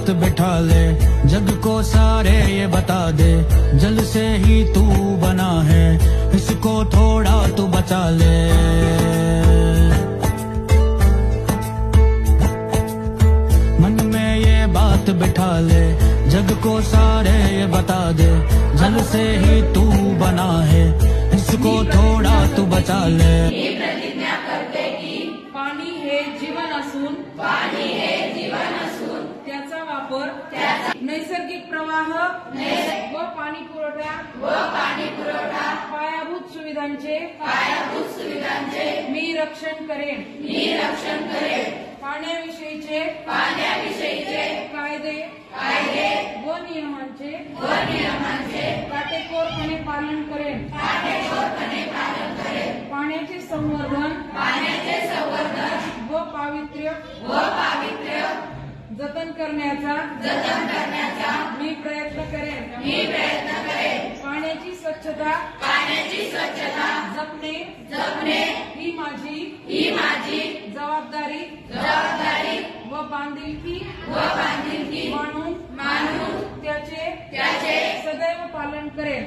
बात बिठा ले, जग को सारे ये बता दे, जल से ही तू बना है, इसको थोड़ा तू बचा ले। मन में ये बात बिठा ले, जग को सारे ये बता दे, जल से ही तू बना है, इसको थोड़ा तू बचा ले। मी प्रतिज्ञा करते की पाणी हे जीवन असून त्याचा वापर नैसर्गिक प्रवाह व पाणी पुरवठा पायाभूत सुविधांचे मी रक्षण करेन। पाण्याविषयीचे कायदे व नियमांचे काटेकोरपणे पालन करेन। पाण्याचे संवर्धन व पावित्र्य जतन करण्याचा मी प्रयत्न करेन। पाण्याची स्वच्छता जपणे ही माझी जबाबदारी व बांधिलकी मानून त्याचे सदैव पालन करेन।